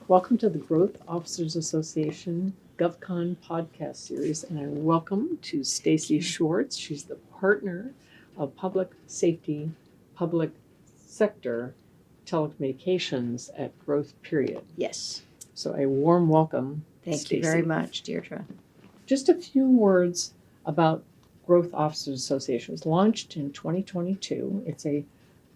Welcome to the Growth Officers Association GovCon podcast series, and I welcome to Stacy Schwartz. She's the partner of public safety, public sector telecommunications at Growth Period. Yes. So a warm welcome, Thank Stacey. you very much, Deirdre. Just a few words about Growth Officers Association. It was launched in 2022. It's a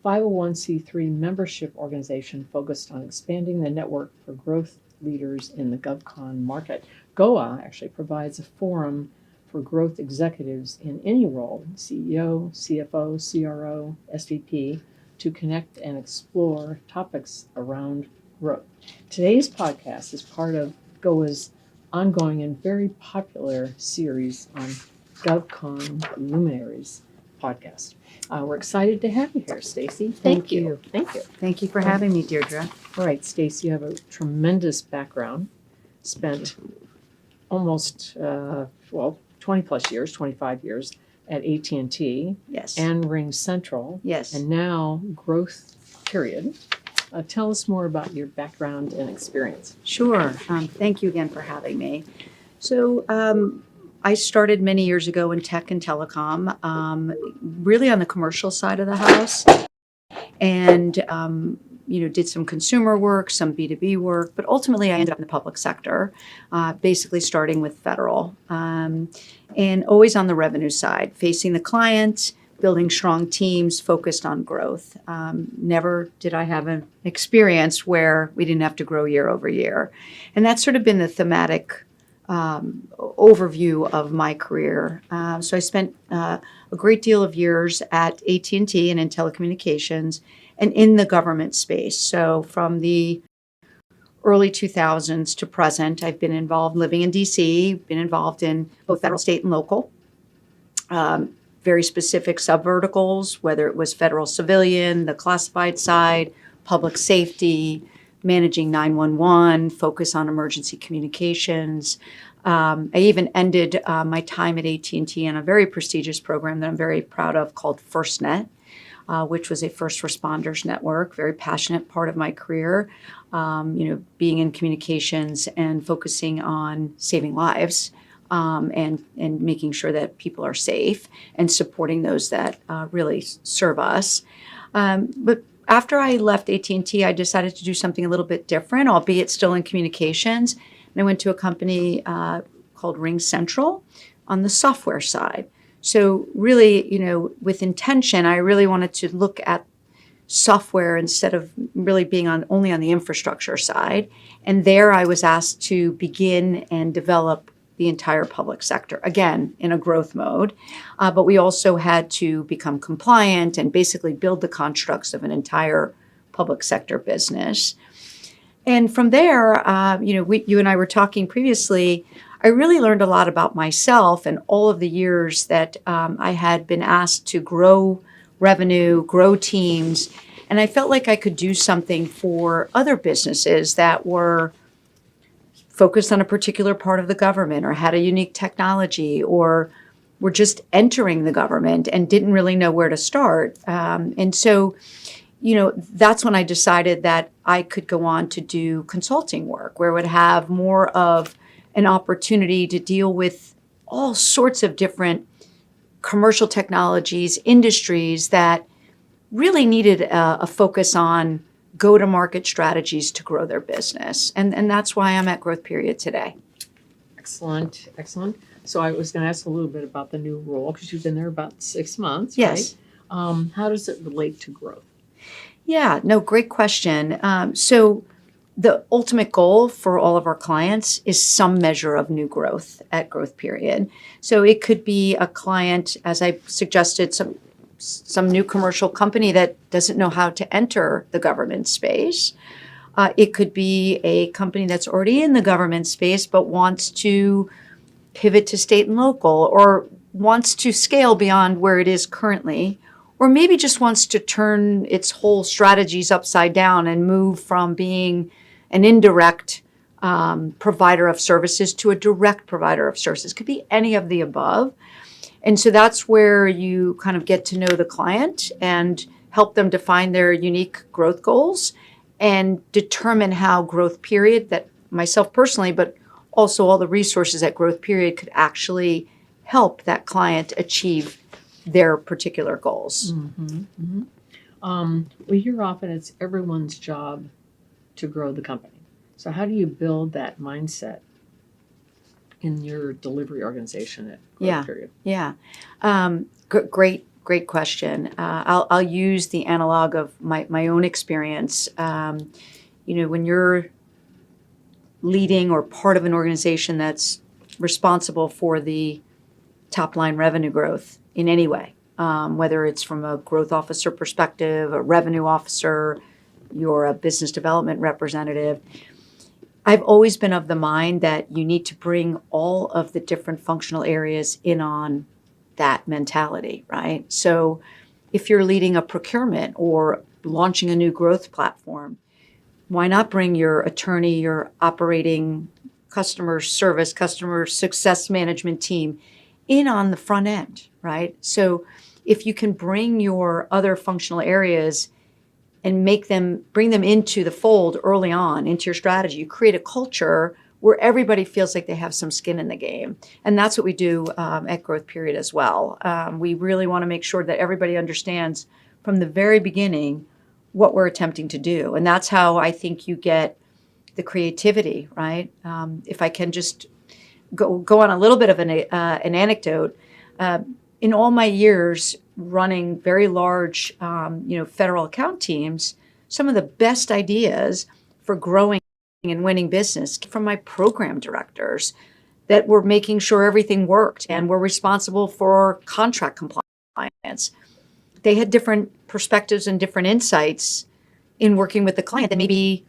501c3 membership organization focused on expanding the network for growth leaders in the GovCon market. GOA actually provides a forum for growth executives in any role, CEO, CFO, CRO, SVP, to connect and explore topics around growth. Today's podcast is part of GOA's ongoing and very popular series on GovCon Luminaries podcast. We're excited to have you here, Stacy. Thank you. Thank you. Thank you for having me, Deirdre. All right, Stacy, you have a tremendous background. Spent almost 20 plus years, 25 years at AT&T Yes. and RingCentral, Yes. and now Growth Period. Tell us more about your background and experience. Sure. Thank you again for having me. So I started many years ago in tech and telecom, really on the commercial side of the house, and did some consumer work, some B2B work, but ultimately I ended up in the public sector, basically starting with federal, and always on the revenue side, facing the client, building strong teams focused on growth. Never did I have an experience where we didn't have to grow year over year. And that's sort of been the thematic overview of my career. So I spent a great deal of years at AT&T and in telecommunications and in the government space. So from the early 2000s to present, I've been involved living in DC, been involved in both federal, state, and local. Very specific subverticals, whether it was federal civilian, the classified side, public safety, managing 911, focus on emergency communications. I even ended my time at AT&T in a very prestigious program that I'm very proud of called FirstNet, which was a first responders network, very passionate part of my career, being in communications and focusing on saving lives. And making sure that people are safe and supporting those that really serve us. But after I left AT&T, I decided to do something a little bit different, albeit still in communications. And I went to a company called RingCentral on the software side. So really, with intention, I really wanted to look at software instead of really being only on the infrastructure side. And there I was asked to begin and develop the entire public sector, again, in a growth mode. But we also had to become compliant and basically build the constructs of an entire public sector business. And from there, you and I were talking previously, I really learned a lot about myself and all of the years that I had been asked to grow revenue, grow teams. And I felt like I could do something for other businesses that were focused on a particular part of the government or had a unique technology or were just entering the government and didn't really know where to start. And so, that's when I decided that I could go on to do consulting work where I would have more of an opportunity to deal with all sorts of different commercial technologies, industries that really needed a focus on go-to-market strategies to grow their business. And that's why I'm at Growth Period today. Excellent. So I was going to ask a little bit about the new role because you've been there about 6 months, Yes. right? How does it relate to growth? Yeah, no, great question. So the ultimate goal for all of our clients is some measure of new growth at Growth Period. So it could be a client, as I suggested, some new commercial company that doesn't know how to enter the government space. It could be a company that's already in the government space but wants to pivot to state and local or wants to scale beyond where it is currently, or maybe just wants to turn its whole strategies upside down and move from being an indirect provider of services to a direct provider of services. Could be any of the above. And so that's where you kind of get to know the client and help them define their unique growth goals and determine how growth period, that myself personally, but also all the resources at growth period could actually help that client achieve their particular goals. We hear often it's everyone's job to grow the company. So how do you build that mindset in your delivery organization at growth period? Yeah. Great question. I'll use the analog of my own experience. When you're leading or part of an organization that's responsible for the top line revenue growth in any way, whether it's from a growth officer perspective, a revenue officer, you're a business development representative. I've always been of the mind that you need to bring all of the different functional areas in on that mentality, right? So if you're leading a procurement or launching a new growth platform, why not bring your attorney, your operating customer service, customer success management team in on the front end, right? So if you can bring your other functional areas and bring them into the fold early on into your strategy, you create a culture where everybody feels like they have some skin in the game. And that's what we do at Growth Period as well. We really want to make sure that everybody understands from the very beginning what we're attempting to do. And that's how I think you get the creativity, right? If I can just go on a little bit of an anecdote, in all my years running very large, federal account teams, some of the best ideas for growing and winning business from my program directors that were making sure everything worked and were responsible for contract compliance. They had different perspectives and different insights in working with the client that maybe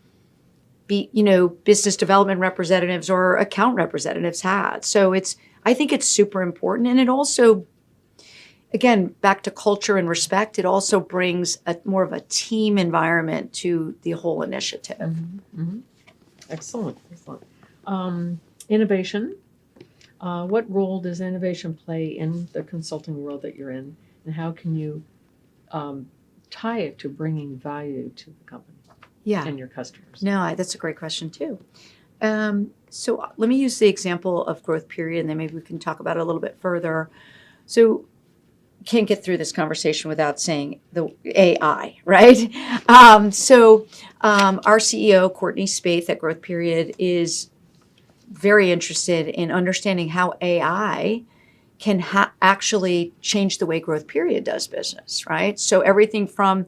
business development representatives or account representatives had. So I think it's super important. And it also, again, back to culture and respect, it also brings more of a team environment to the whole initiative. Mm-hmm. Excellent. Innovation. What role does innovation play in the consulting world that you're in? And how can you tie it to bringing value to the company and your customers? No, that's a great question too. So let me use the example of Growth Period, and then maybe we can talk about it a little bit further. So can't get through this conversation without saying the AI, right? Our CEO, Courtney Spaeth at Growth Period, is very interested in understanding how AI can actually change the way Growth Period does business, right? So everything from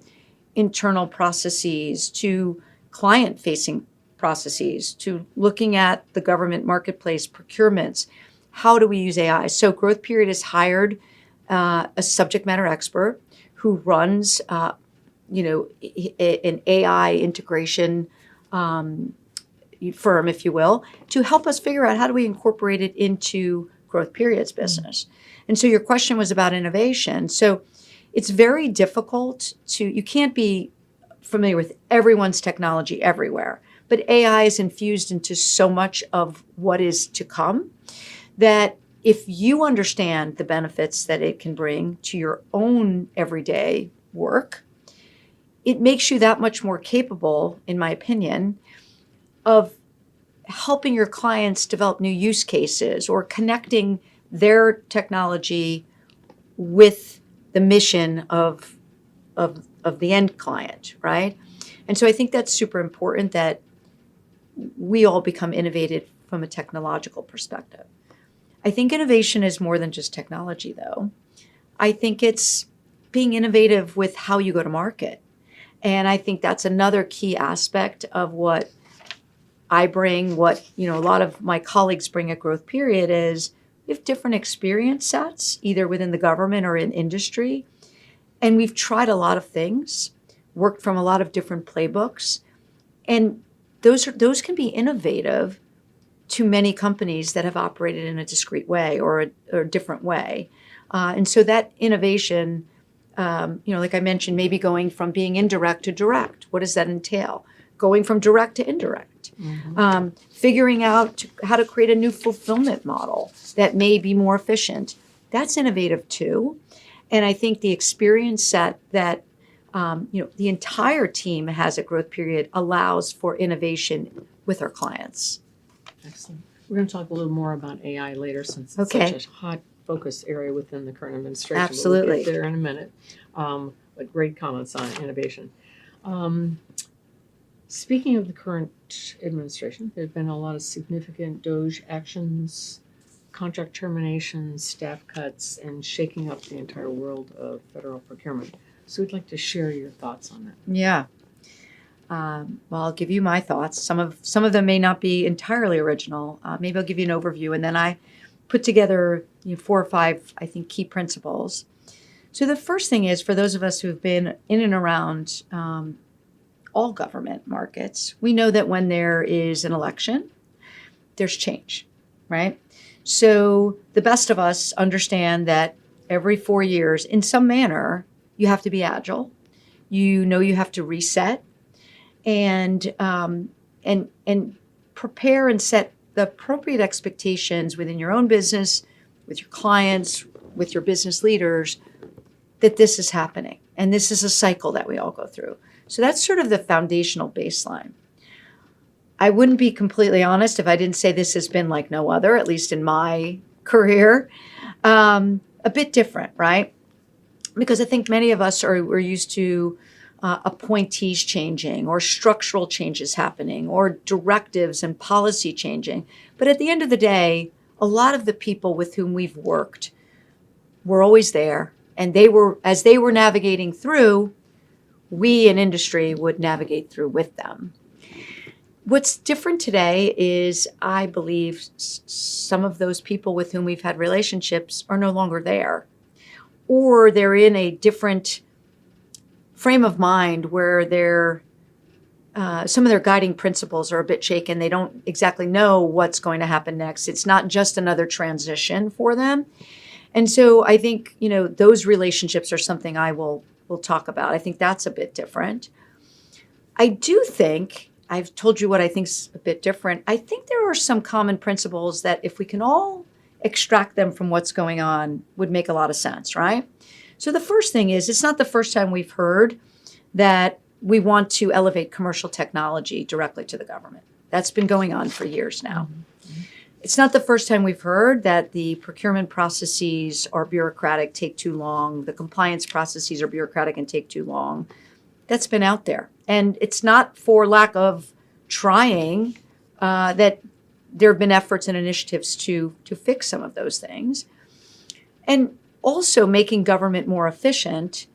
internal processes to client-facing processes to looking at the government marketplace procurements. How do we use AI? So Growth Period has hired a subject matter expert who runs, an AI integration firm, if you will, to help us figure out how do we incorporate it into Growth Period's business. And so your question was about innovation. So it's very difficult you can't be familiar with everyone's technology everywhere, but AI is infused into so much of what is to come that if you understand the benefits that it can bring to your own everyday work, it makes you that much more capable, in my opinion, of helping your clients develop new use cases or connecting their technology with the mission of the end client, right? And so I think that's super important that we all become innovative from a technological perspective. I think innovation is more than just technology, though. I think it's being innovative with how you go to market. And I think that's another key aspect of what I bring, what a lot of my colleagues bring at Growth Period is we have different experience sets, either within the government or in industry. And we've tried a lot of things, worked from a lot of different playbooks. And those can be innovative to many companies that have operated in a discrete way or a different way. And so that innovation, like I mentioned, maybe going from being indirect to direct. What does that entail? Going from direct to indirect. Mm-hmm. Figuring out how to create a new fulfillment model that may be more efficient. That's innovative too. And I think the experience set that the entire team has a growth period allows for innovation with our clients. Excellent. We're going to talk a little more about AI later since it's Okay. such a hot focus area within the current administration. But Absolutely. we'll get there in a minute. But great comments on innovation. Speaking of the current administration, there have been a lot of significant DOGE actions, contract terminations, staff cuts, and shaking up the entire world of federal procurement. So we'd like to share your thoughts on that. Yeah. Well, I'll give you my thoughts. Some of them may not be entirely original. Maybe I'll give you an overview, and then I put together 4 or 5, I think, key principles. So the first thing is, for those of us who have been in and around all government markets, we know that when there is an election, there's change, right? So the best of us understand that every 4 years, in some manner, you have to be agile. You have to reset and prepare and set the appropriate expectations within your own business, with your clients, with your business leaders, that this is happening. And this is a cycle that we all go through. So that's sort of the foundational baseline. I wouldn't be completely honest if I didn't say this has been like no other, at least in my career. A bit different, right? Because I think many of us we're used to appointees changing or structural changes happening or directives and policy changing. But at the end of the day, a lot of the people with whom we've worked were always there. And as they were navigating through, we in industry would navigate through with them. What's different today is, I believe, some of those people with whom we've had relationships are no longer there. Or they're in a different frame of mind where some of their guiding principles are a bit shaken. They don't exactly know what's going to happen next. It's not just another transition for them. And so I think, those relationships are something I will talk about. I think that's a bit different. I do think, I've told you what I think's a bit different. I think there are some common principles that, if we can all extract them from what's going on, would make a lot of sense, right? So the first thing is, it's not the first time we've heard that we want to elevate commercial technology directly to the government. That's been going on for years now. Mm-hmm. It's not the first time we've heard that the procurement processes are bureaucratic, take too long. The compliance processes are bureaucratic and take too long. That's been out there. And it's not for lack of trying that there have been efforts and initiatives to fix some of those things. And also, making government more efficient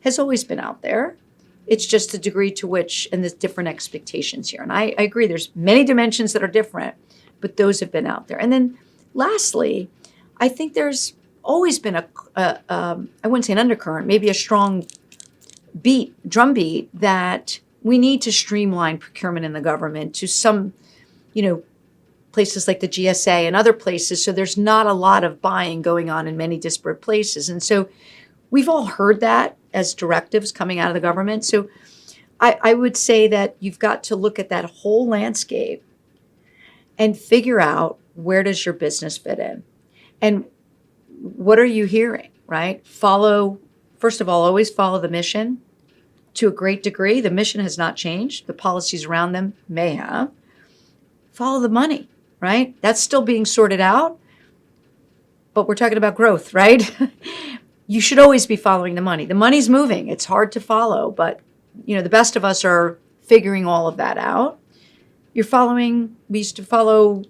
has always been out there. It's just the degree to which, and there's different expectations here. And I agree, there's many dimensions that are different, but those have been out there. And then lastly, I think there's always been I wouldn't say an undercurrent, maybe a strong drumbeat that we need to streamline procurement in the government to some, places like the GSA and other places. So there's not a lot of buying going on in many disparate places. And so we've all heard that as directives coming out of the government. So I would say that you've got to look at that whole landscape and figure out, where does your business fit in? And what are you hearing, right? First of all, always follow the mission to a great degree. The mission has not changed. The policies around them may have. Follow the money, right? That's still being sorted out, but we're talking about growth, right? You should always be following the money. The money's moving. It's hard to follow, but the best of us are figuring all of that out. We used to follow,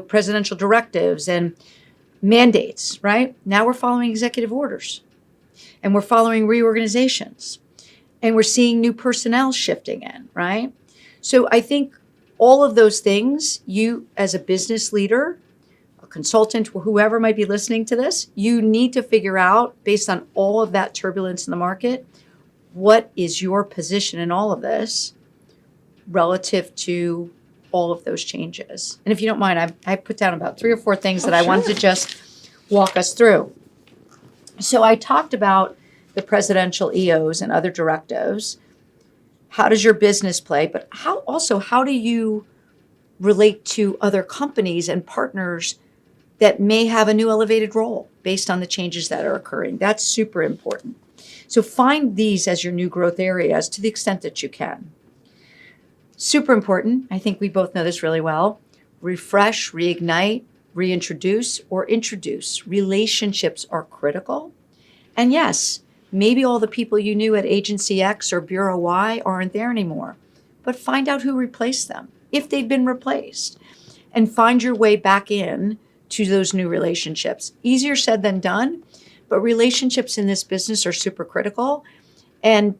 presidential directives and mandates, right? Now we're following executive orders, and we're following reorganizations, and we're seeing new personnel shifting in, right? So I think all of those things, you as a business leader, a consultant, whoever might be listening to this, you need to figure out, based on all of that turbulence in the market, what is your position in all of this relative to all of those changes. And if you don't mind, I put down about 3 or 4 things that I wanted to just walk us through. So I talked about the presidential EOs and other directives. How does your business play? But how do you relate to other companies and partners that may have a new elevated role based on the changes that are occurring? That's super important. So find these as your new growth areas to the extent that you can. Super important. I think we both know this really well. Refresh, reignite, reintroduce, or introduce. Relationships are critical. And yes, maybe all the people you knew at Agency X or Bureau Y aren't there anymore, but find out who replaced them, if they've been replaced, and find your way back in to those new relationships. Easier said than done, but relationships in this business are super critical. And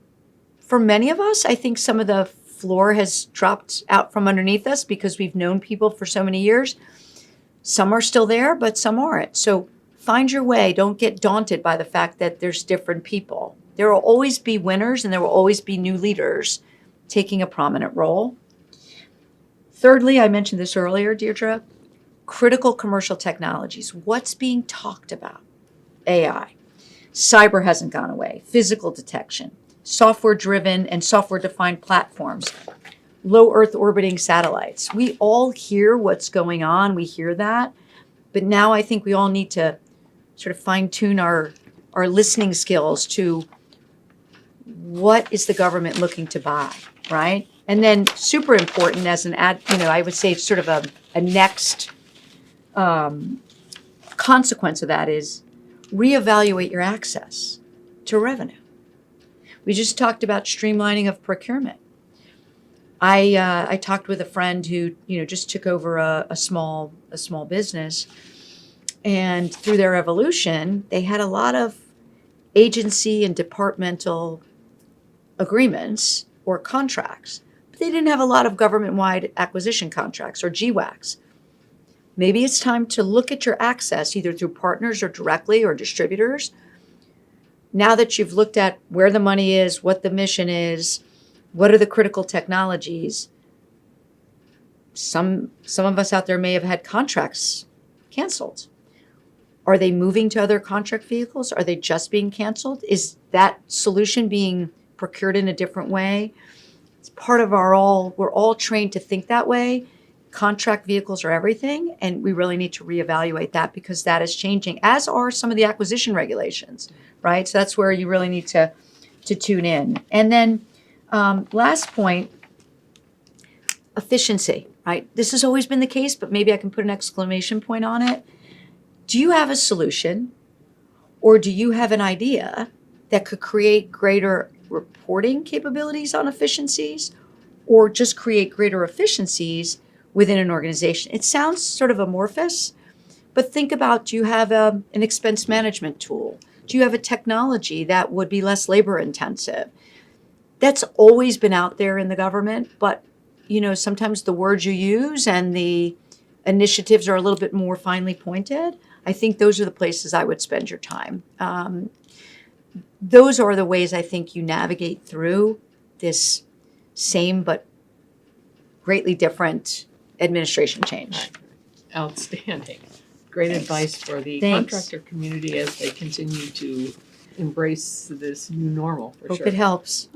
for many of us, I think some of the floor has dropped out from underneath us because we've known people for so many years. Some are still there, but some aren't. So find your way. Don't get daunted by the fact that there's different people. There will always be winners and there will always be new leaders taking a prominent role. Thirdly, I mentioned this earlier, Deirdre, critical commercial technologies. What's being talked about? AI. Cyber hasn't gone away. Physical detection. Software-driven and software-defined platforms. Low Earth orbiting satellites. We all hear what's going on. We hear that. But now I think we all need to sort of fine-tune our listening skills to what is the government looking to buy, right? And then super important as an I would say sort of a next consequence of that is reevaluate your access to revenue. We just talked about streamlining of procurement. I talked with a friend who just took over a small business, and through their evolution, they had a lot of agency and departmental agreements or contracts, but they didn't have a lot of government-wide acquisition contracts or GWACs. Maybe it's time to look at your access either through partners or directly or distributors. Now that you've looked at where the money is, what the mission is, what are the critical technologies, some of us out there may have had contracts canceled. Are they moving to other contract vehicles? Are they just being canceled? Is that solution being procured in a different way? It's part of we're all trained to think that way. Contract vehicles are everything, and we really need to reevaluate that because that is changing, as are some of the acquisition regulations, right? So that's where you really need to tune in. And then last point, efficiency, right? This has always been the case, but maybe I can put an exclamation point on it. Do you have a solution, or do you have an idea that could create greater reporting capabilities on efficiencies, or just create greater efficiencies within an organization? It sounds sort of amorphous, but think about, do you have an expense management tool? Do you have a technology that would be less labor intensive? That's always been out there in the government, but sometimes the words you use and the initiatives are a little bit more finely pointed. I think those are the places I would spend your time. Those are the ways I think you navigate through this same but greatly different administration change. Outstanding. Great advice for the contractor community as they continue to embrace this new normal, for Hope sure. it helps.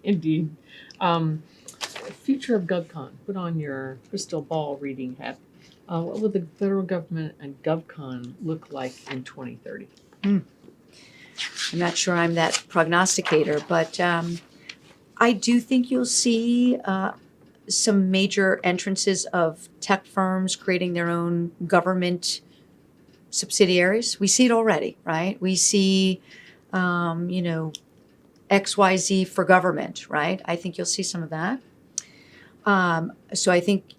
Indeed. Future of GovCon. Put on your crystal ball reading hat. What will the federal government and GovCon look like in 2030? I'm not sure I'm that prognosticator, but I do think you'll see some major entrances of tech firms creating their own government subsidiaries. We see it already, right? We see, XYZ for government, right? I think you'll see some of that. So I think,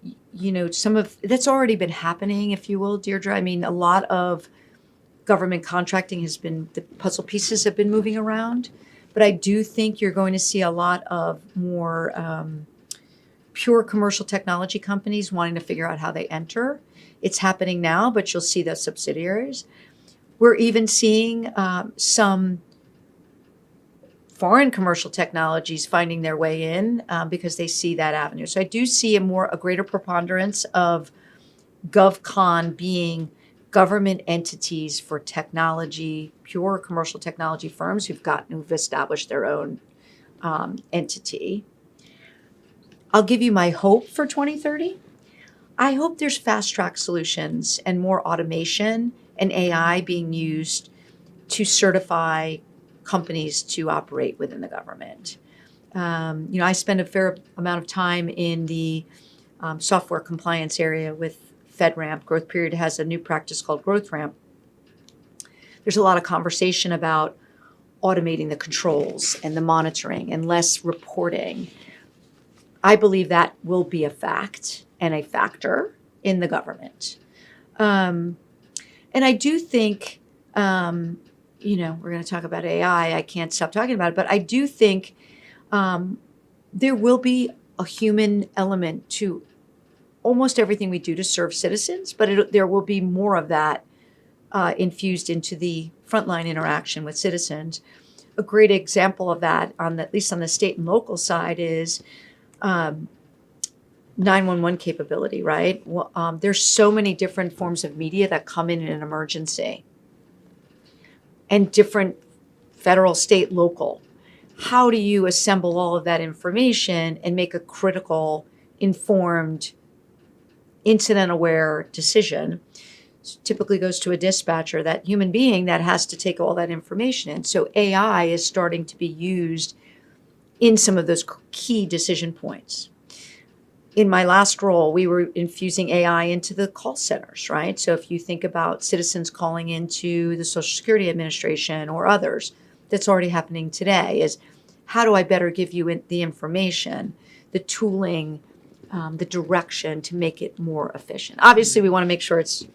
some of that's already been happening, if you will, Deirdre. I mean, a lot of government contracting the puzzle pieces have been moving around, but I do think you're going to see a lot of more pure commercial technology companies wanting to figure out how they enter. It's happening now, but you'll see the subsidiaries. We're even seeing some foreign commercial technologies finding their way in because they see that avenue. So I do see a greater preponderance of GovCon being government entities for technology, pure commercial technology firms who've established their own entity. I'll give you my hope for 2030. I hope there's fast track solutions and more automation and AI being used to certify companies to operate within the government. I spend a fair amount of time in the software compliance area with FedRAMP. Growth Period has a new practice called Growth Ramp. There's a lot of conversation about automating the controls and the monitoring and less reporting. I believe that will be a fact and a factor in the government. And I do think, we're going to talk about AI. I can't stop talking about it, but I do think there will be a human element to almost everything we do to serve citizens, but there will be more of that infused into the frontline interaction with citizens. A great example of that, at least on the state and local side, is 911 capability, right? Well, there's so many different forms of media that come in an emergency, and different federal, state, local. How do you assemble all of that information and make a critical, informed, incident-aware decision? Typically goes to a dispatcher, that human being that has to take all that information in. So AI is starting to be used in some of those key decision points. In my last role, we were infusing AI into the call centers, right? So if you think about citizens calling into the Social Security Administration or others, that's already happening today, is how do I better give you the information, the tooling, the direction to make it more efficient? Obviously, we want to make sure it's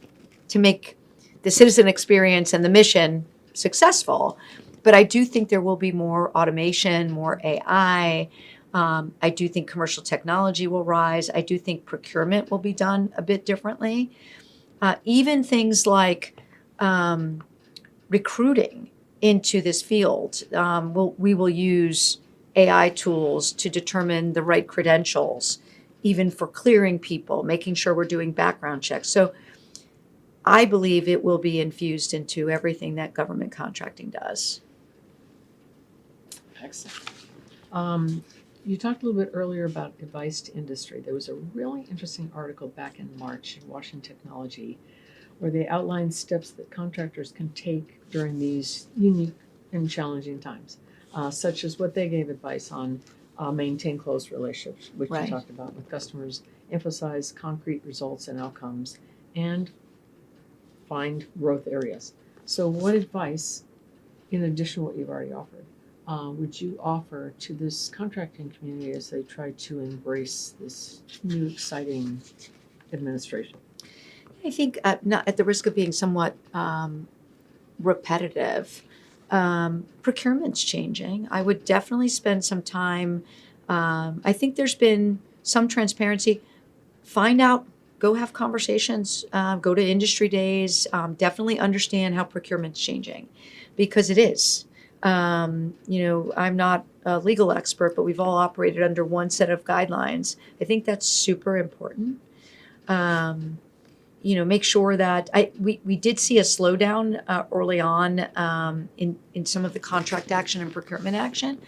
to make the citizen experience and the mission successful. But I do think there will be more automation, more AI. I do think commercial technology will rise. I do think procurement will be done a bit differently. Even things like recruiting into this field, we will use AI tools to determine the right credentials, even for clearing people, making sure we're doing background checks. So I believe it will be infused into everything that government contracting does. Excellent. You talked a little bit earlier about advice to industry. There was a really interesting article back in March in Washington Technology where they outlined steps that contractors can take during these unique and challenging times, such as what they gave advice on: maintain close relationships, which Right. you talked about with customers, emphasize concrete results and outcomes, and find growth areas. So what advice, in addition to what you've already offered, would you offer to this contracting community as they try to embrace this new exciting administration? I think, not at the risk of being somewhat repetitive, procurement's changing. I would definitely spend some time. I think there's been some transparency. Find out, go have conversations, go to industry days, definitely understand how procurement's changing, because it is. I'm not a legal expert, but we've all operated under one set of guidelines. I think that's super important. Make sure that we did see a slowdown early on in some of the contract action and procurement action.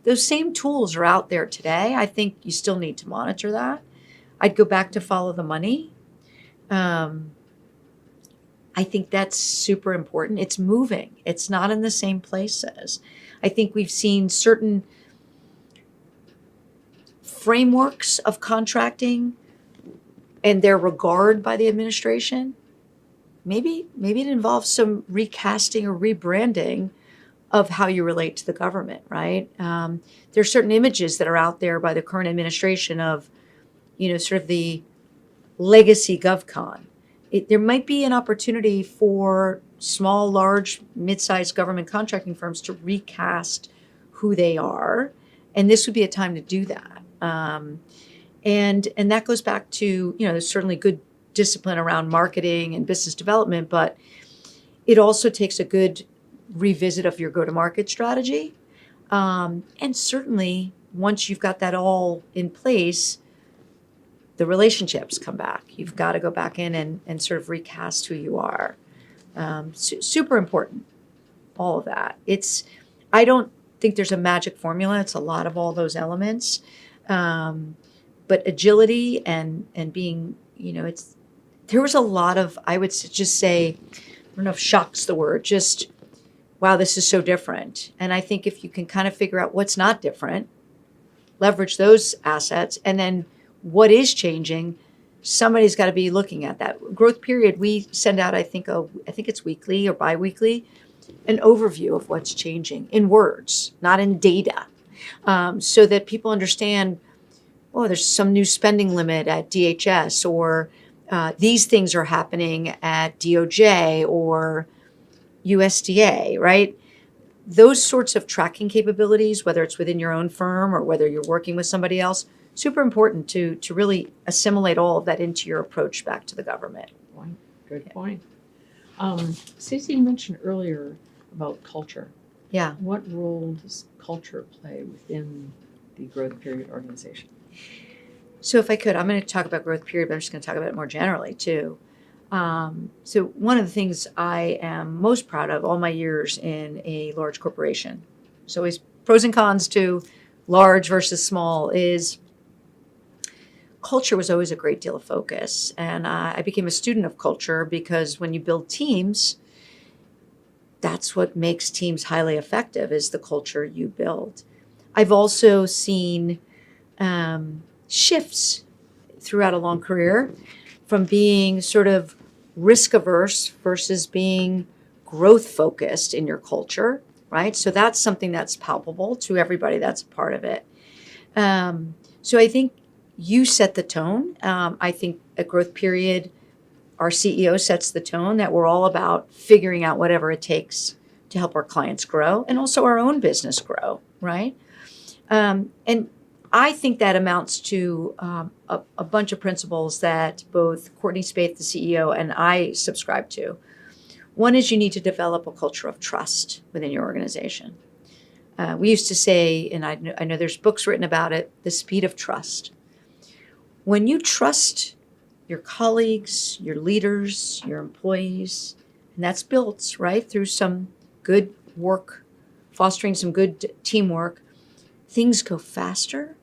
Those same tools are out there today. I think you still need to monitor that. I'd go back to follow the money. I think that's super important. It's moving. It's not in the same places. I think we've seen certain frameworks of contracting and their regard by the administration. Maybe it involves some recasting or rebranding of how you relate to the government, right? There's certain images that are out there by the current administration of, sort of the legacy GovCon. There might be an opportunity for small, large, mid-sized government contracting firms to recast who they are, and this would be a time to do that. And that goes back to, there's certainly good discipline around marketing and business development, but it also takes a good revisit of your go-to-market strategy. And certainly, once you've got that all in place, the relationships come back. You've got to go back in and sort of recast who you are. Super important, all of that. I don't think there's a magic formula. It's a lot of all those elements. But agility and being, there was a lot of, I would just say, I don't know if shock's the word, just wow, this is so different. And I think if you can kind of figure out what's not different, leverage those assets, and then what is changing, somebody's got to be looking at that growth period. We send out, I think it's weekly or biweekly, an overview of what's changing in words, not in data, so that people understand, oh, there's some new spending limit at DHS, or these things are happening at DOJ or USDA, right? Those sorts of tracking capabilities, whether it's within your own firm or whether you're working with somebody else, super important to really assimilate all of that into your approach back to the government. Good point. Stacey, you mentioned earlier about culture. Yeah. What role does culture play within the growth period organization? So if I could, I'm going to talk about growth period, but I'm just going to talk about it more generally too. So one of the things I am most proud of all my years in a large corporation, so always pros and cons to large versus small, is culture was always a great deal of focus. And I became a student of culture because when you build teams, that's what makes teams highly effective, is the culture you build. I've also seen shifts throughout a long career from being sort of risk averse versus being growth focused in your culture, right? So that's something that's palpable to everybody that's a part of it. So I think you set the tone. I think at growth period, our CEO sets the tone that we're all about figuring out whatever it takes to help our clients grow and also our own business grow, right? And I think that amounts to a bunch of principles that both Courtney Spaeth, the CEO, and I subscribe to. One is you need to develop a culture of trust within your organization. We used to say, and I know there's books written about it, the speed of trust. When you trust your colleagues, your leaders, your employees, and that's built, right, through some good work, fostering some good teamwork, things go faster,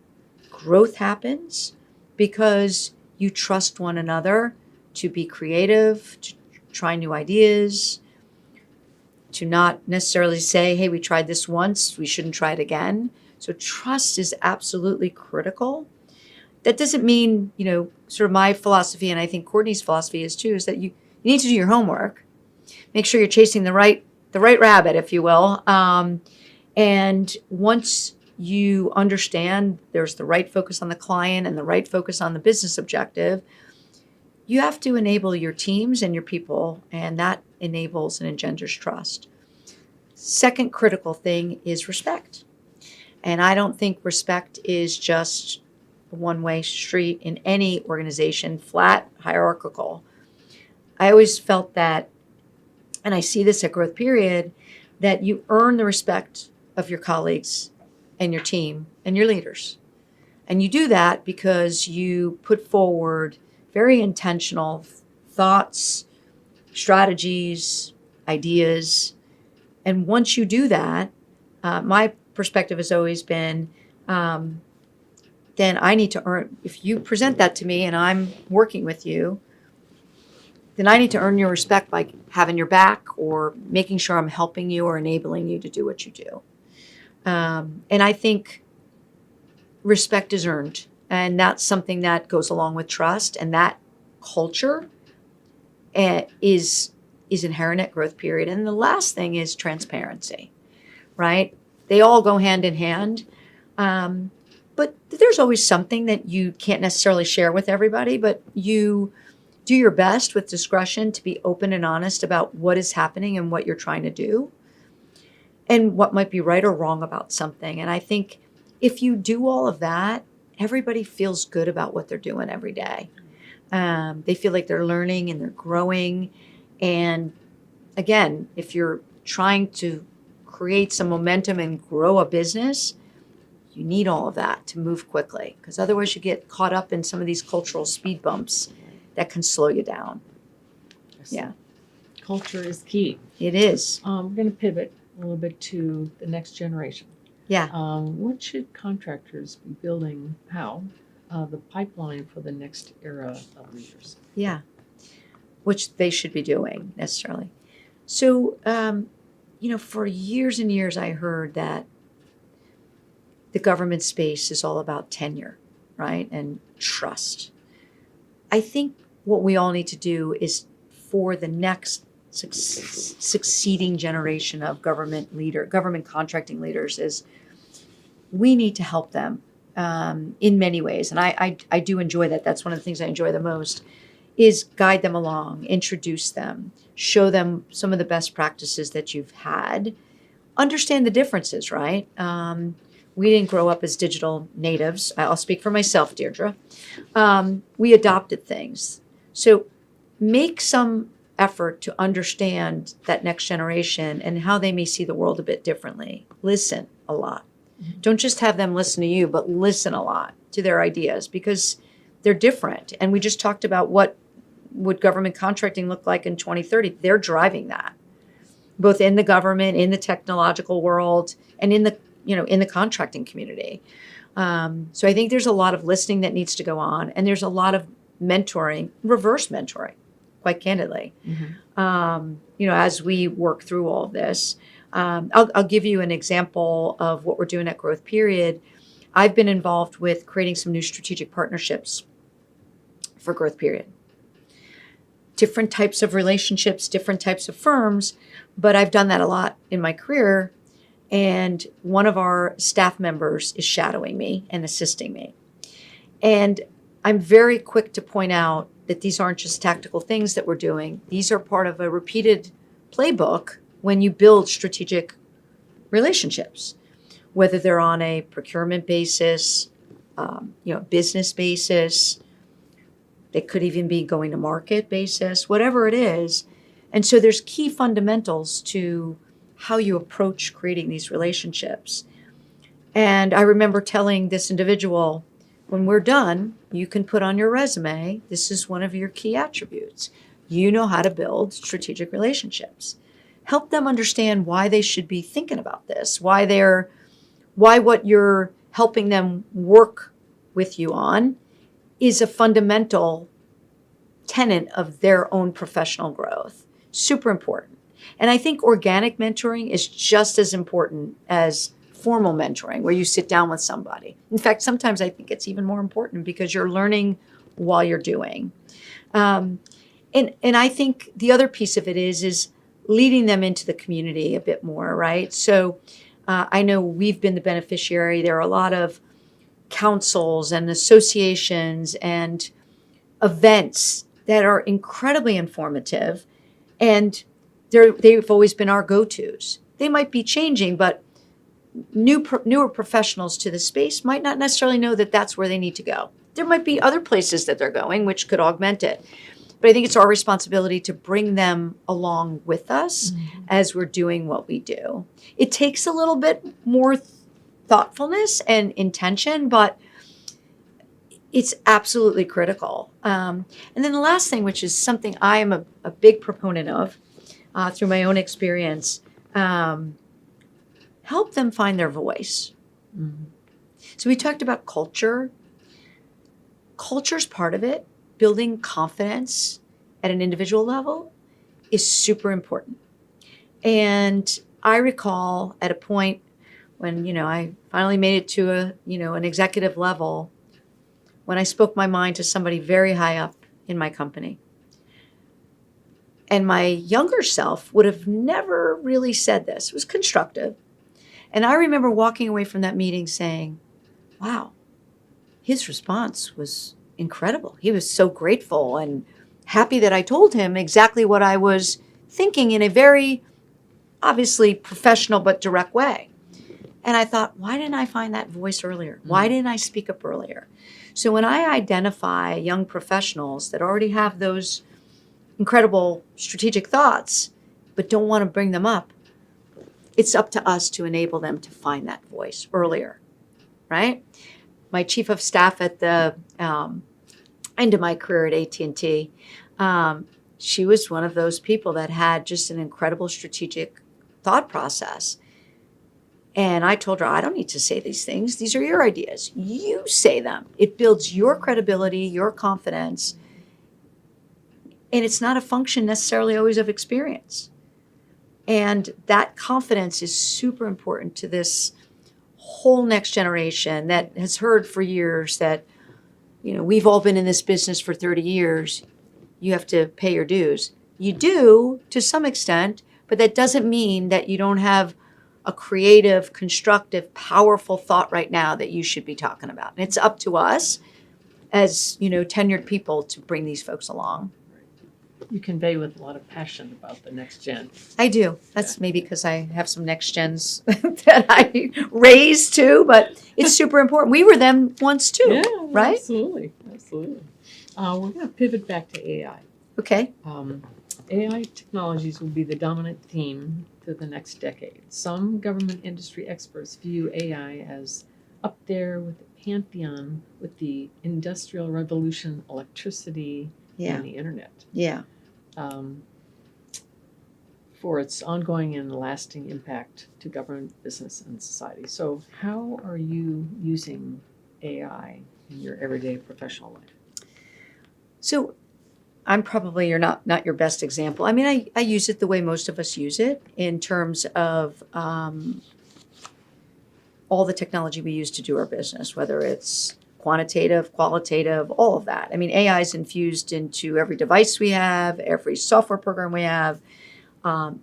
growth happens because you trust one another to be creative, to try new ideas, to not necessarily say, hey, we tried this once, we shouldn't try it again. So trust is absolutely critical. That doesn't mean, sort of my philosophy, and I think Courtney's philosophy is too, is that you need to do your homework. Make sure you're chasing the right rabbit, if you will. And once you understand there's the right focus on the client and the right focus on the business objective, you have to enable your teams and your people, and that enables and engenders trust. Second critical thing is respect. And I don't think respect is just a one-way street in any organization, flat, hierarchical. I always felt that, and I see this at growth period, that you earn the respect of your colleagues and your team and your leaders. And you do that because you put forward very intentional thoughts, strategies, ideas. And once you do that, my perspective has always been, then I need to earn, if you present that to me and I'm working with you, then I need to earn your respect by having your back or making sure I'm helping you or enabling you to do what you do. And I think respect is earned. And that's something that goes along with trust. And that culture is inherent at growth period. And the last thing is transparency, right? They all go hand in hand. But there's always something that you can't necessarily share with everybody, but you do your best with discretion to be open and honest about what is happening and what you're trying to do and what might be right or wrong about something. And I think if you do all of that, everybody feels good about what they're doing every day. They feel like they're learning and they're growing. And again, if you're trying to create some momentum and grow a business, you need all of that to move quickly, because otherwise you get caught up in some of these cultural speed bumps that can slow you down. Yeah. Culture is key. It is. We're going to pivot a little bit to the next generation. Yeah. What should contractors be building? How? The pipeline for the next era of leaders. Yeah. Which they should be doing necessarily. So, for years and years, I heard that the government space is all about tenure, right? And trust. I think what we all need to do is for the next succeeding generation of government contracting leaders is we need to help them in many ways. And I do enjoy that. That's one of the things I enjoy the most is guide them along, introduce them, show them some of the best practices that you've had, understand the differences, right? We didn't grow up as digital natives. I'll speak for myself, Deirdre. We adopted things. So make some effort to understand that next generation and how they may see the world a bit differently. Listen a lot. Don't just have them listen to you, but listen a lot to their ideas because they're different. And we just talked about what would government contracting look like in 2030. They're driving that, both in the government, in the technological world, and in the contracting community. So I think there's a lot of listening that needs to go on, and there's a lot of mentoring, reverse mentoring, quite candidly. As we work through all of this. I'll give you an example of what we're doing at Growth Period. I've been involved with creating some new strategic partnerships for Growth Period. Different types of relationships, different types of firms, but I've done that a lot in my career. And one of our staff members is shadowing me and assisting me. And I'm very quick to point out that these aren't just tactical things that we're doing. These are part of a repeated playbook when you build strategic relationships, whether they're on a procurement basis, business basis. They could even be going to market basis, whatever it is. And so there's key fundamentals to how you approach creating these relationships. And I remember telling this individual, when we're done, you can put on your resume, this is one of your key attributes. You know how to build strategic relationships. Help them understand why they should be thinking about this, why what you're helping them work with you on is a fundamental tenet of their own professional growth. Super important. And I think organic mentoring is just as important as formal mentoring, where you sit down with somebody. In fact, sometimes I think it's even more important because you're learning while you're doing. And I think the other piece of it is leading them into the community a bit more, right? So I know we've been the beneficiary. There are a lot of councils and associations and events that are incredibly informative, and they've always been our go-tos. They might be changing, but newer professionals to the space might not necessarily know that that's where they need to go. There might be other places that they're going, which could augment it. But I think it's our responsibility to bring them along with us as we're doing what we do. It takes a little bit more thoughtfulness and intention, but it's absolutely critical. And then the last thing, which is something I am a big proponent of through my own experience, help them find their voice. So we talked about culture. Culture's part of it. Building confidence at an individual level is super important. And I recall at a point when, I finally made it to an executive level, when I spoke my mind to somebody very high up in my company. And my younger self would have never really said this. It was constructive. And I remember walking away from that meeting saying, wow, his response was incredible. He was so grateful and happy that I told him exactly what I was thinking in a very obviously professional but direct way. And I thought, why didn't I find that voice earlier? Why didn't I speak up earlier? So when I identify young professionals that already have those incredible strategic thoughts but don't want to bring them up, it's up to us to enable them to find that voice earlier, right? My chief of staff at the end of my career at AT&T, she was one of those people that had just an incredible strategic thought process. And I told her, I don't need to say these things. These are your ideas. You say them. It builds your credibility, your confidence. And it's not a function necessarily always of experience. And that confidence is super important to this whole next generation that has heard for years that, we've all been in this business for 30 years. You have to pay your dues. You do to some extent, but that doesn't mean that you don't have a creative, constructive, powerful thought right now that you should be talking about. And it's up to us as, tenured people to bring these folks along. You convey with a lot of passion about the next gen. I do. That's maybe because I have some next gens that I raised too, but it's super important. We were them once too, Yeah, right? Absolutely. We're going to pivot back to AI. Okay. AI technologies will be the dominant theme for the next decade. Some government industry experts view AI as up there with the pantheon with the Industrial Revolution, electricity, Yeah. and the internet. Yeah. For its ongoing and lasting impact to government, business, and society. So how are you using AI in your everyday professional life? So I'm probably not your best example. I mean, I use it the way most of us use it in terms of all the technology we use to do our business, whether it's quantitative, qualitative, all of that. I mean, AI is infused into every device we have, every software program we have.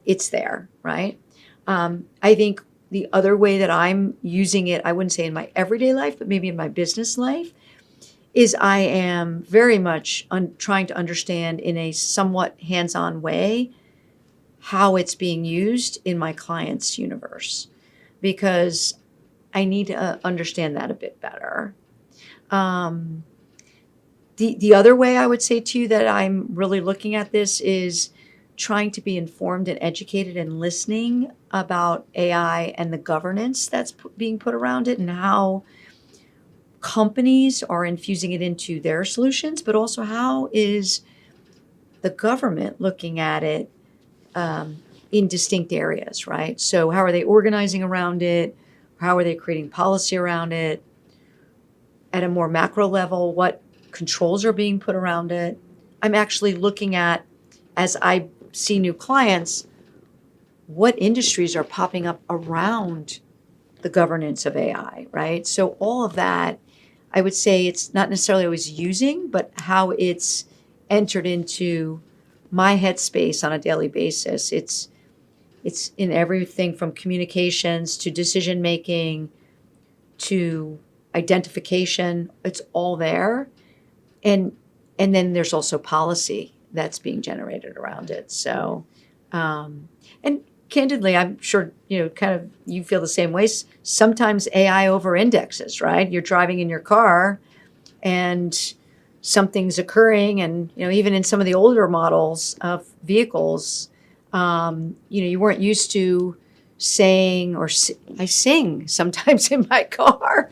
It's there, right? I think the other way that I'm using it, I wouldn't say in my everyday life, but maybe in my business life, is I am very much trying to understand in a somewhat hands-on way how it's being used in my client's universe, because I need to understand that a bit better. The other way I would say to you that I'm really looking at this is trying to be informed and educated and listening about AI and the governance that's being put around it and how companies are infusing it into their solutions, but also how is the government looking at it in distinct areas, right? So how are they organizing around it? How are they creating policy around it? At a more macro level, what controls are being put around it? I'm actually looking at, as I see new clients, what industries are popping up around the governance of AI, right? So all of that, I would say it's not necessarily always using, but how it's entered into my headspace on a daily basis. It's in everything from communications to decision making to identification. It's all there. And then there's also policy that's being generated around it. So, and candidly, I'm sure, kind of you feel the same way. Sometimes AI over indexes, right? You're driving in your car and something's occurring. And, even in some of the older models of vehicles, you weren't used to saying, I sing sometimes in my car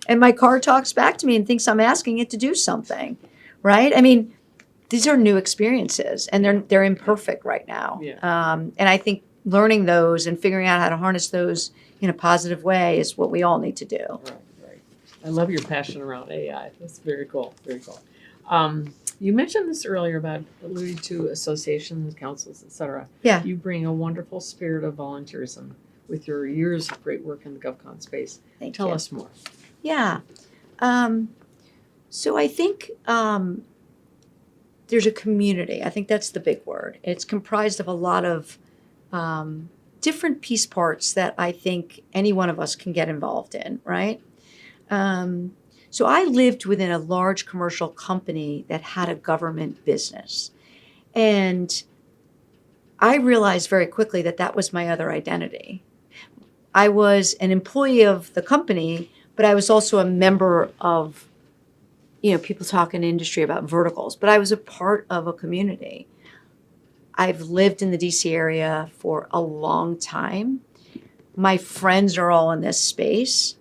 and my car talks back to me and thinks I'm asking it to do something, right? I mean, these are new experiences and they're imperfect right now. Yeah. And I think learning those and figuring out how to harness those in a positive way is what we all need to do. Right. I love your passion around AI. That's very cool. You mentioned this earlier about alluding to associations, councils, etc. Yeah. You bring a wonderful spirit of volunteerism with your years of great work in the GovCon space. Thank you. Tell us more. Yeah. So I think there's a community. I think that's the big word. It's comprised of a lot of different piece parts that I think any one of us can get involved in, right? So I lived within a large commercial company that had a government business. And I realized very quickly that that was my other identity. I was an employee of the company, but I was also a member of, people talk in industry about verticals, but I was a part of a community. I've lived in the DC area for a long time. My friends are all in this space,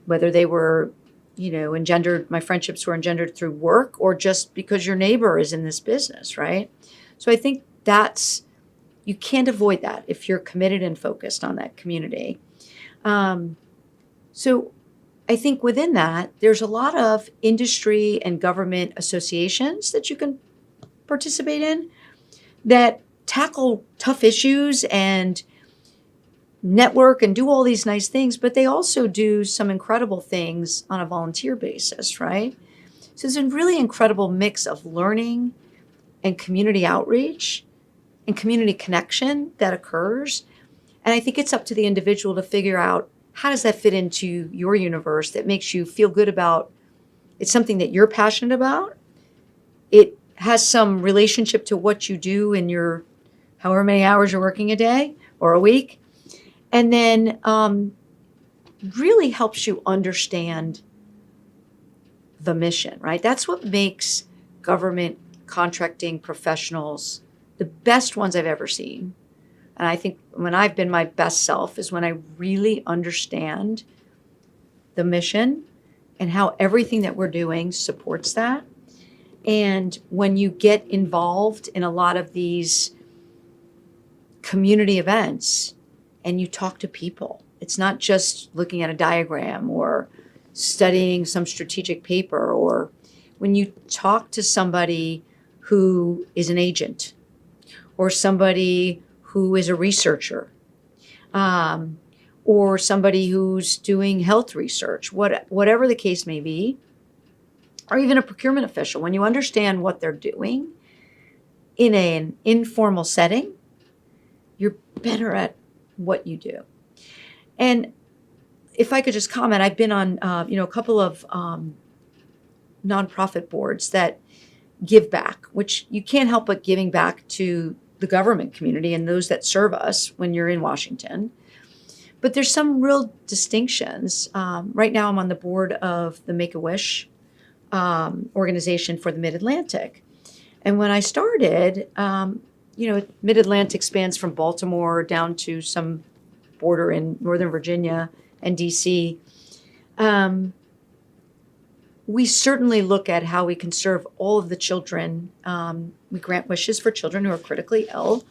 whether they were, my friendships were engendered through work or just because your neighbor is in this business, right? So I think you can't avoid that if you're committed and focused on that community. So I think within that, there's a lot of industry and government associations that you can participate in that tackle tough issues and network and do all these nice things, but they also do some incredible things on a volunteer basis, right? So it's a really incredible mix of learning and community outreach and community connection that occurs. And I think it's up to the individual to figure out, how does that fit into your universe that makes you feel good about, it's something that you're passionate about. It has some relationship to what you do in your however many hours you're working a day or a week. And then really helps you understand the mission, right? That's what makes government contracting professionals the best ones I've ever seen. And I think when I've been my best self is when I really understand the mission and how everything that we're doing supports that. And when you get involved in a lot of these community events and you talk to people, it's not just looking at a diagram or studying some strategic paper, or when you talk to somebody who is an agent or somebody who is a researcher, or somebody who's doing health research, whatever the case may be, or even a procurement official, when you understand what they're doing in an informal setting, you're better at what you do. And if I could just comment, I've been on a couple of nonprofit boards that give back, which you can't help but giving back to the government community and those that serve us when you're in Washington. But there's some real distinctions. Right now I'm on the board of the Make-A-Wish organization for the Mid-Atlantic. And when I started, Mid-Atlantic spans from Baltimore down to some border in Northern Virginia and DC. We certainly look at how we can serve all of the children. We grant wishes for children who are critically ill.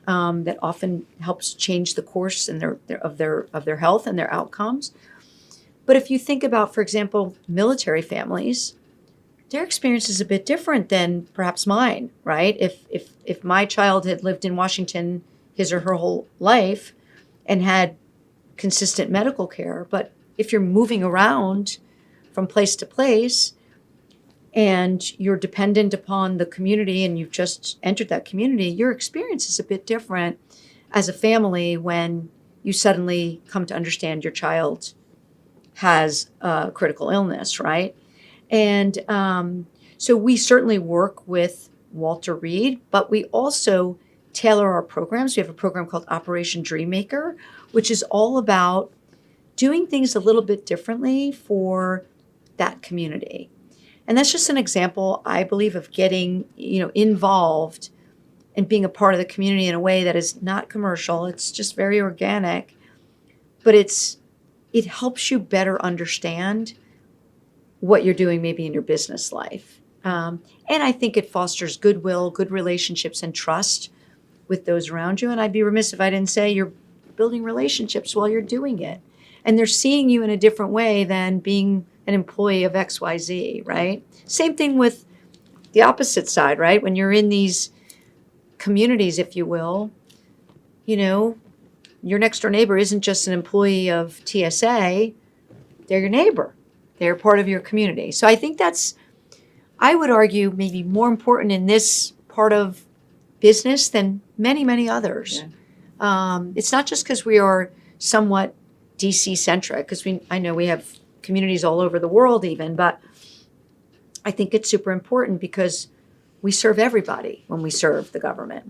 That often helps change the course and of their health and their outcomes. But if you think about, for example, military families, their experience is a bit different than perhaps mine, right? If my child had lived in Washington his or her whole life and had consistent medical care, but if you're moving around from place to place and you're dependent upon the community and you've just entered that community, your experience is a bit different as a family when you suddenly come to understand your child has a critical illness, right? And so we certainly work with Walter Reed, but we also tailor our programs. We have a program called Operation Dreammaker, which is all about doing things a little bit differently for that community. And that's just an example, I believe, of getting, involved and being a part of the community in a way that is not commercial. It's just very organic, but it helps you better understand what you're doing maybe in your business life. And I think it fosters goodwill, good relationships, and trust with those around you. And I'd be remiss if I didn't say you're building relationships while you're doing it. And they're seeing you in a different way than being an employee of XYZ, right? Same thing with the opposite side, right? When you're in these communities, if you will, your next door neighbor isn't just an employee of TSA, they're your neighbor. They're part of your community. So I think that's, I would argue, maybe more important in this part of business than many, many others. Yeah. It's not just because we are somewhat DC centric, because I know we have communities all over the world even, but I think it's super important because we serve everybody when we serve the government,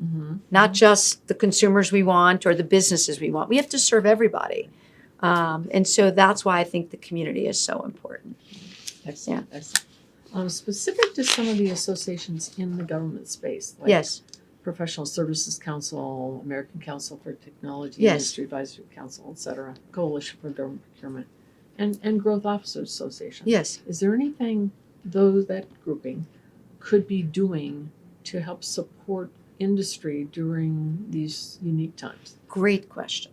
not just the consumers we want or the businesses we want. We have to serve everybody. And so that's why I think the community is so important. Excellent. Yeah. Excellent. Specific to some of the associations in the government space, like yes. Professional Services Council, American Council for Technology, yes. Industry Advisory Council, et cetera, Coalition for Government Procurement, and Growth Officers Association. Yes. Is there anything that grouping could be doing to help support industry during these unique times? Great question.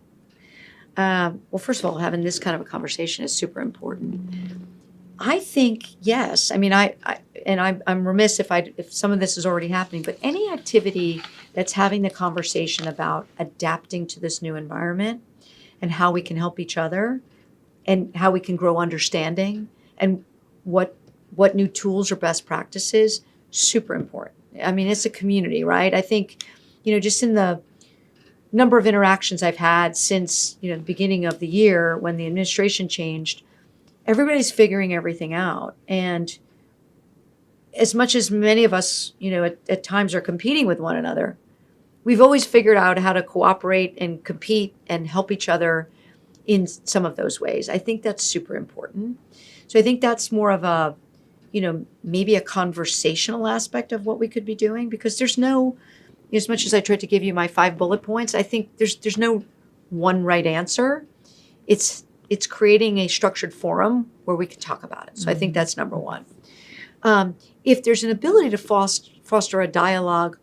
Well, first of all, having this kind of a conversation is super important. I think yes. I mean, I'm remiss if some of this is already happening, but any activity that's having the conversation about adapting to this new environment and how we can help each other and how we can grow understanding and what new tools or best practices, super important. I mean, it's a community, right? I think, just in the number of interactions I've had since, the beginning of the year when the administration changed, everybody's figuring everything out. And as much as many of us, at times are competing with one another, we've always figured out how to cooperate and compete and help each other in some of those ways. I think that's super important. So I think that's more of a, maybe a conversational aspect of what we could be doing, because there's no, as much as I tried to give you my 5 bullet points, I think there's no one right answer. It's creating a structured forum where we can talk about it. So I think that's number one. If there's an ability to foster a dialogue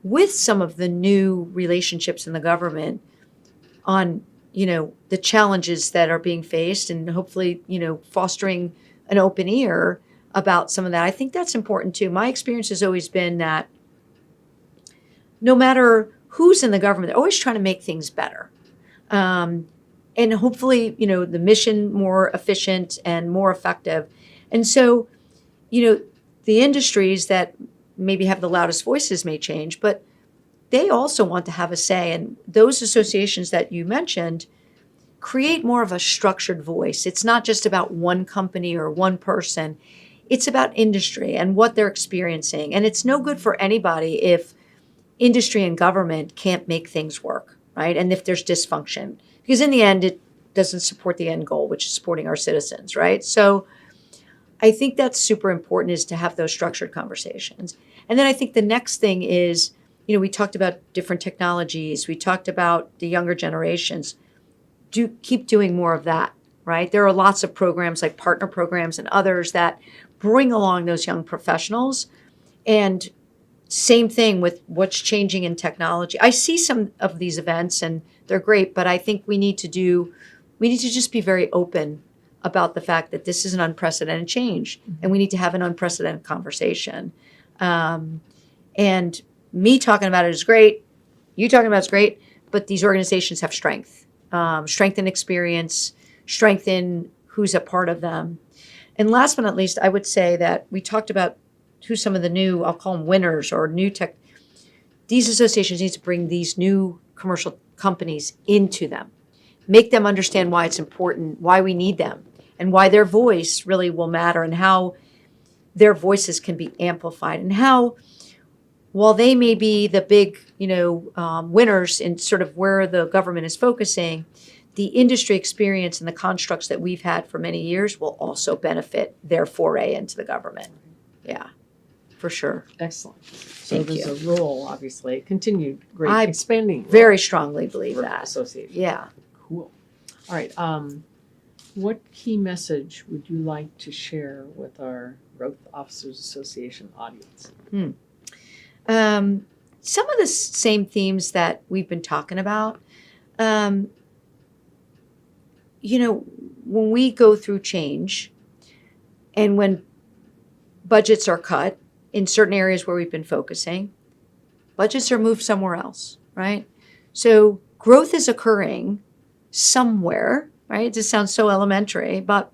with some of the new relationships in the government on, the challenges that are being faced, and hopefully, fostering an open ear about some of that, I think that's important too. My experience has always been that no matter who's in the government, they're always trying to make things better. And hopefully, the mission more efficient and more effective. And so, the industries that maybe have the loudest voices may change, but they also want to have a say. And those associations that you mentioned create more of a structured voice. It's not just about one company or one person. It's about industry and what they're experiencing. And it's no good for anybody if industry and government can't make things work, right? And if there's dysfunction, because in the end, it doesn't support the end goal, which is supporting our citizens, right? So I think that's super important, is to have those structured conversations. And then I think the next thing is, we talked about different technologies. We talked about the younger generations. Keep doing more of that, right? There are lots of programs like partner programs and others that bring along those young professionals. And same thing with what's changing in technology. I see some of these events and they're great, but I think we need to just be very open about the fact that this is an unprecedented change, and we need to have an unprecedented conversation. And me talking about it is great. You talking about it is great, but these organizations have strength in experience, strength in who's a part of them. And last but not least, I would say that we talked about who some of the new, I'll call them winners or new tech. These associations need to bring these new commercial companies into them, make them understand why it's important, why we need them, and why their voice really will matter, and how their voices can be amplified, and how, while they may be the big, winners in sort of where the government is focusing, the industry experience and the constructs that we've had for many years will also benefit their foray into the government. Yeah, for sure. Excellent. So Thank there's a role, obviously, continued great I expanding. Very strongly believe for that. association. Yeah. Cool. All right. What key message would you like to share with our Growth Officers Association audience? Some of the same themes that we've been talking about. When we go through change and when budgets are cut in certain areas where we've been focusing, budgets are moved somewhere else, right? So growth is occurring somewhere, right? It just sounds so elementary, but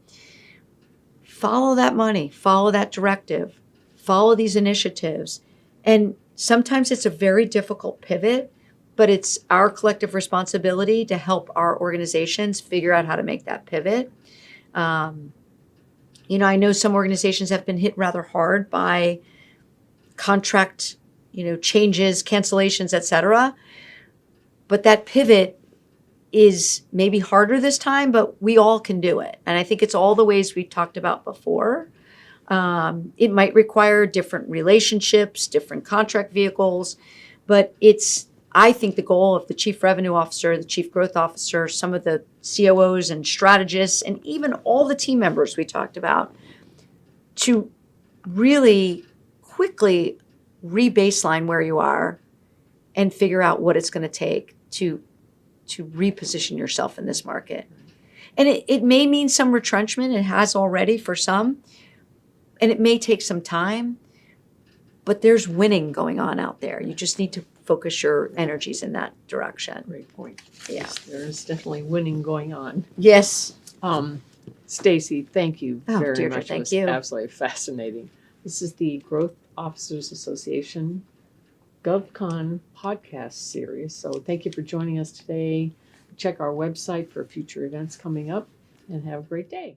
follow that money, follow that directive, follow these initiatives. And sometimes it's a very difficult pivot, but it's our collective responsibility to help our organizations figure out how to make that pivot. I know some organizations have been hit rather hard by contract, changes, cancellations, et cetera. But that pivot is maybe harder this time, but we all can do it. And I think it's all the ways we talked about before. It might require different relationships, different contract vehicles, but I think the goal of the Chief Revenue Officer, the Chief Growth Officer, some of the COOs and strategists, and even all the team members we talked about, to really quickly re-baseline where you are and figure out what it's going to take to reposition yourself in this market. And it may mean some retrenchment. It has already for some. And it may take some time. But there's winning going on out there. You just need to focus your energies in that direction. Great point. Yeah. Yes, there's definitely winning going on. Yes. Stacy, thank you Oh, very Deirdre, much. thank It was you. absolutely fascinating. This is the Growth Officers Association GovCon podcast series. So thank you for joining us today. Check our website for future events coming up and have a great day.